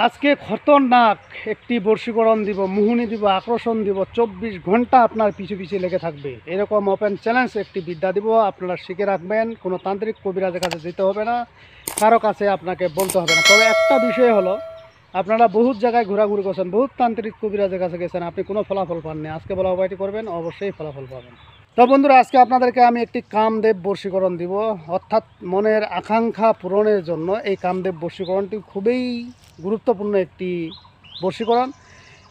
আজকে খতরনাক একটি বশীকরণ দিব, মোহিনী দিব, আকর্ষণ দিব, 24 ঘন্টা আপনার পিছু পিছু লেগে থাকবে। এরকম ওপেন চ্যালেঞ্জ একটি বিদ্যা দিব, আপনারা শিখে রাখবেন। কোনো তান্ত্রিক কবিরাজের কাছে যেতে হবে না, কারো কাছে আপনাকে বলতে হবে না। তবে একটা বিষয় হলো, আপনারা বহুত জায়গায় ঘোরাঘুরি করছেন, বহুত তান্ত্রিক কবিরাজের কাছে গেছেন, আপনি কোনো ফলাফল পাননি। আজকে বলা উপায়টি করবেন, অবশ্যই ফলাফল পাবেন। তো বন্ধুরা, আজকে আপনাদেরকে আমি একটি কামদেব বশীকরণ দিব, অর্থাৎ মনের আকাঙ্ক্ষা পূরণের জন্য এই কামদেব বশীকরণটি খুবই গুরুত্বপূর্ণ একটি বশীকরণ।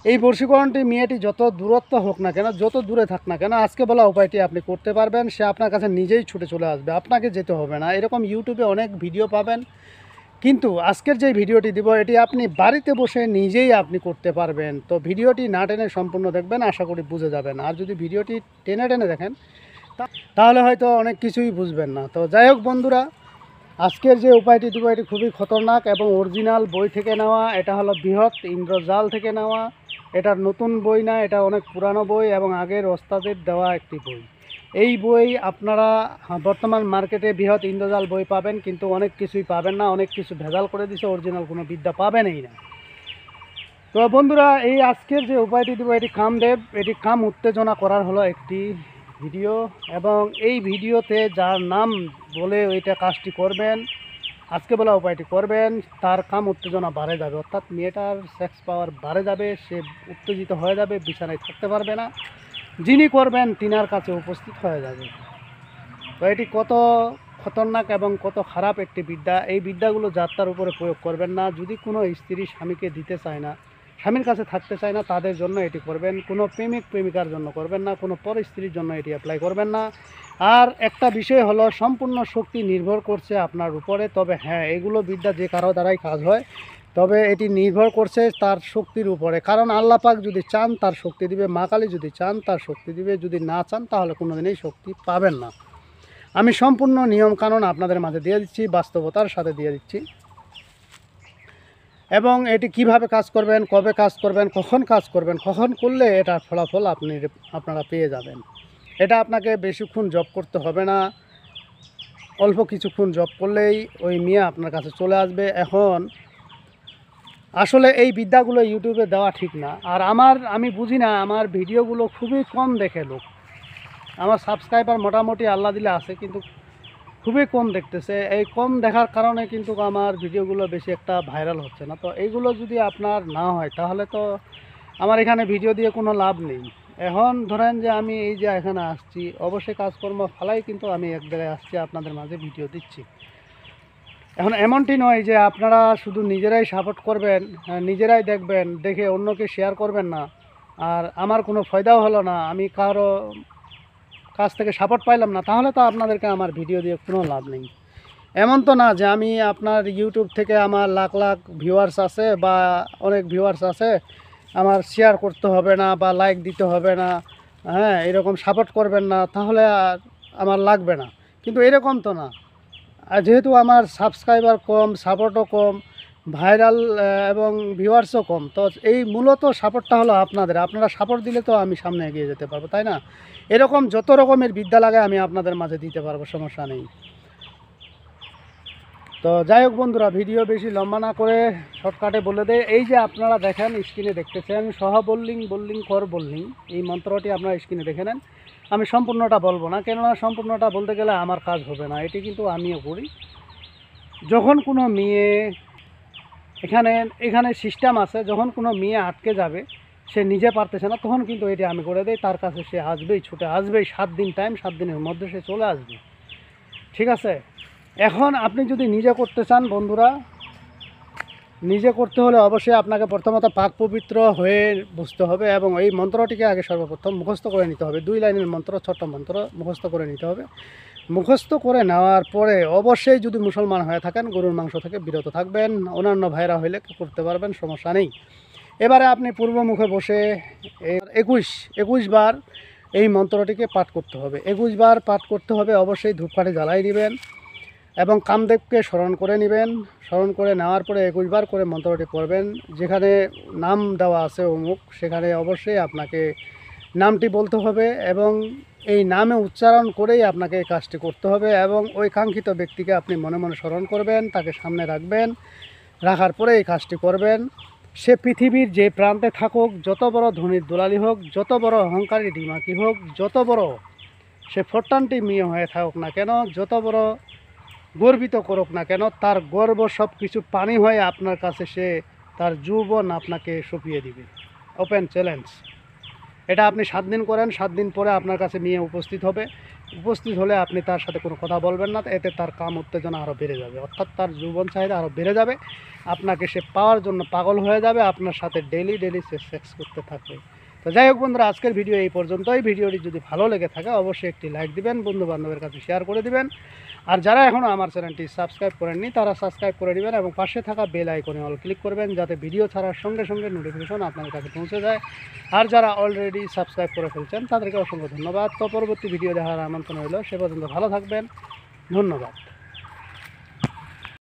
এই বশীকরণটি মেয়েটি যত দূরত্ব হোক না কেন, যত দূরে থাক না কেন, আজকে বলা উপায়টি আপনি করতে পারবেন। সে আপনার কাছে নিজেই ছুটে চলে আসবে, আপনাকে যেতে হবে না। এরকম ইউটিউবে অনেক ভিডিও পাবেন, কিন্তু আজকের যে ভিডিওটি দিব এটি আপনি বাড়িতে বসে নিজেই আপনি করতে পারবেন। তো ভিডিওটি না টেনে সম্পূর্ণ দেখবেন, আশা করি বুঝে যাবেন। আর যদি ভিডিওটি টেনে টেনে দেখেন তাহলে হয়তো অনেক কিছুই বুঝবেন না। তো যাই হোক বন্ধুরা, আজকের যে উপায়টি দিব এটি খুবই খতরনাক এবং অরিজিনাল বই থেকে নেওয়া। এটা হলো বৃহৎ ইন্দ্রজাল থেকে নেওয়া। এটা নতুন বই না, এটা অনেক পুরানো বই এবং আগের ওস্তাদের দেওয়া একটি বই। এই বই আপনারা বর্তমান মার্কেটে বৃহৎ ইন্দ্রজাল বই পাবেন, কিন্তু অনেক কিছুই পাবেন না, অনেক কিছু ভেজাল করে দিছে, অরিজিনাল কোনো বিদ্যা পাবেনই না। তো বন্ধুরা, এই আজকের যে উপায়টি দিব এটি কামদেব, এটি কাম উত্তেজনা করার হলো একটি ভিডিও, এবং এই ভিডিওতে যার নাম বলে ওইটা কাজটি করবেন, আজকে বলা উপায়টি করবেন, তার কাম উত্তেজনা বাড়ে যাবে, অর্থাৎ মেয়েটার সেক্স পাওয়ার বাড়ে যাবে, সে উত্তেজিত হয়ে যাবে, বিছানায় থাকতে পারবে না, যিনি করবেন তিনার কাছে উপস্থিত হয়ে যাবে। তো এটি কত খতরনাক এবং কত খারাপ একটি বিদ্যা। এই বিদ্যাগুলো যাত্রার উপরে প্রয়োগ করবেন না। যদি কোনো স্ত্রী স্বামীকে দিতে চায় না, স্বামীর কাছে থাকতে চায় না, তাদের জন্য এটি করবেন। কোনো প্রেমিক প্রেমিকার জন্য করবেন না, কোনো পর স্ত্রীর জন্য এটি অ্যাপ্লাই করবেন না। আর একটা বিষয় হলো, সম্পূর্ণ শক্তি নির্ভর করছে আপনার উপরে। তবে হ্যাঁ, এগুলো বিদ্যা যে কারো দ্বারাই কাজ হয়, তবে এটি নির্ভর করছে তার শক্তির উপরে। কারণ আল্লাহ পাক যদি চান তার শক্তি দিবে, মা কালী যদি চান তার শক্তি দিবে, যদি না চান তাহলে কোনো দিনই শক্তি পাবেন না। আমি সম্পূর্ণ নিয়মকানুন আপনাদের মাঝে দিয়ে দিচ্ছি, বাস্তবতার সাথে দিয়ে দিচ্ছি, এবং এটি কিভাবে কাজ করবেন, কবে কাজ করবেন, কখন কাজ করবেন, কখন করলে এটার ফলাফল আপনারা পেয়ে যাবেন। এটা আপনাকে বেশিক্ষণ জব করতে হবে না, অল্প কিছুক্ষণ জব করলেই ওই মেয়ে আপনার কাছে চলে আসবে। এখন আসলে এই বিদ্যাগুলো ইউটিউবে দেওয়া ঠিক না। আর আমি বুঝি না, আমার ভিডিওগুলো খুবই কম দেখে লোক। আমার সাবস্ক্রাইবার মোটামুটি আল্লাহ দিলে আছে, কিন্তু খুবই কম দেখতেছে। এই কম দেখার কারণে কিন্তু আমার ভিডিওগুলো বেশি একটা ভাইরাল হচ্ছে না। তো এইগুলো যদি আপনার না হয় তাহলে তো আমার এখানে ভিডিও দিয়ে কোনো লাভ নেই। এখন ধরেন যে আমি এই যে এখানে আসছি, অবশ্যই কাজকর্ম ফালাই কিন্তু আমি এক জায়গায় আসছি, আপনাদের মাঝে ভিডিও দিচ্ছি। এখন এমনটি নয় যে আপনারা শুধু নিজেরাই সাপোর্ট করবেন, নিজেরাই দেখবেন, দেখে অন্যকে শেয়ার করবেন না, আর আমার কোনো ফায়দাও হলো না, আমি কারো কাছ থেকে সাপোর্ট পাইলাম না, তাহলে তো আপনাদেরকে আমার ভিডিও দিয়ে কোনো লাভ নেই। এমন তো না যে আমি আপনার ইউটিউব থেকে আমার লাখ লাখ ভিউয়ার্স আছে বা অনেক ভিউয়ার্স আছে, আমার শেয়ার করতে হবে না বা লাইক দিতে হবে না, হ্যাঁ, এরকম সাপোর্ট করবেন না, তাহলে আর আমার লাগবে না। কিন্তু এরকম তো না। আর যেহেতু আমার সাবস্ক্রাইবার কম, সাপোর্টও কম, ভাইরাল এবং ভিউয়ার্সও কম, তো এই মূলত সাপোর্টটা হলো আপনাদের। আপনারা সাপোর্ট দিলে তো আমি সামনে এগিয়ে যেতে পারবো, তাই না? এরকম যত রকমের বিদ্যা লাগে আমি আপনাদের মাঝে দিতে পারবো, সমস্যা নেই। তো যাই হোক বন্ধুরা, ভিডিও বেশি লম্বা না করে শর্টকাটে বলে দেয়। এই যে আপনারা দেখেন, স্ক্রিনে দেখতেছেন, বল্লিং কর বল্লিং, এই মন্ত্রটি আপনারা স্ক্রিনে দেখে নেন। আমি সম্পূর্ণটা বলবো না, কেননা সম্পূর্ণটা বলতে গেলে আমার কাজ হবে না, এটি কিন্তু আমিও করি। যখন কোনো মেয়ে এখানে সিস্টেম আছে, যখন কোনো মেয়ে আটকে যাবে, সে নিজে পারতেছে না, তখন কিন্তু এটি আমি করে দেই। তার কাছে সে আসবেই, ছুটে আসবেই। 7 দিন টাইম, 7 দিনের মধ্যে সে চলে আসবে, ঠিক আছে? এখন আপনি যদি নিজে করতে চান বন্ধুরা, নিজে করতে হলে অবশ্যই আপনাকে প্রথমত পাক পবিত্র হয়ে বুঝতে হবে, এবং এই মন্ত্রটিকে আগে সর্বপ্রথম মুখস্থ করে নিতে হবে। 2 লাইনের মন্ত্র, ছোট্ট মন্ত্র মুখস্থ করে নিতে হবে। মুখস্থ করে নেওয়ার পরে অবশ্যই যদি মুসলমান হয়ে থাকেন, গরুর মাংস থেকে বিরত থাকবেন। অন্যান্য ভাইরা হইলে করতে পারবেন, সমস্যা নেই। এবারে আপনি পূর্বমুখে বসে 21 বার এই মন্ত্রটিকে পাঠ করতে হবে। 21 বার পাঠ করতে হবে। অবশ্যই ধূপকাঠি জ্বালাই দিবেন এবং কামদেবকে স্মরণ করে নেবেন। স্মরণ করে নেওয়ার পরে 21 বার করে মন্ত্রটি পড়বেন। যেখানে নাম দেওয়া আছে অমুক, সেখানে অবশ্যই আপনাকে নামটি বলতে হবে, এবং এই নামে উচ্চারণ করেই আপনাকে এই কাজটি করতে হবে। এবং ওই কাঙ্ক্ষিত ব্যক্তিকে আপনি মনে মনে স্মরণ করবেন, তাকে সামনে রাখবেন। রাখার পরে এই কাজটি করবেন। সে পৃথিবীর যে প্রান্তে থাকুক, যত বড় ধনীর দুলালি হোক, যত বড় অহংকারী ডিমাকি হোক, যত বড় সে ফোরটানটি মেয়ে হয়ে থাকুক না কেন, যত বড় গর্বিত করুক না কেন, তার গর্ব সব কিছু পানি হয়ে আপনার কাছে সে তার যৌবন আপনাকে সঁপিয়ে দিবে। Open challenge. এটা আপনি 7 দিন করেন, 7 দিন পরে আপনার কাছে মেয়ে উপস্থিত হবে। উপস্থিত হলে আপনি তার সাথে কোনো কথা বলবেন না, এতে তার কাম উত্তেজনা আরও বেড়ে যাবে, অর্থাৎ তার যৌবন চাহিদা আরও বেড়ে যাবে। আপনাকে সে পাওয়ার জন্য পাগল হয়ে যাবে, আপনার সাথে ডেলি সে সেক্স করতে থাকবে। তো যাই হোক বন্ধুরা, আজকের ভিডিও এই পর্যন্তই। ভিডিওটি যদি ভালো লেগে থাকে অবশ্যই একটি লাইক দিবেন, বন্ধু বান্ধবের কাছে শেয়ার করে দিবেন। আর যারা এখনও আমার চ্যানেলটি সাবস্ক্রাইব করেননি তারা সাবস্ক্রাইব করে দিবেন এবং পাশে থাকা বেল আইকনে অল ক্লিক করবেন, যাতে ভিডিও ছাড়ার সঙ্গে সঙ্গে নোটিফিকেশন আপনার কাছে পৌঁছে যায়। আর যারা অলরেডি সাবস্ক্রাইব করে ফেলছেন তাদেরকে অসংখ্য ধন্যবাদ। তো পরবর্তী ভিডিও দেখার আমন্ত্রণ রইল। সে পর্যন্ত ভালো থাকবেন। ধন্যবাদ।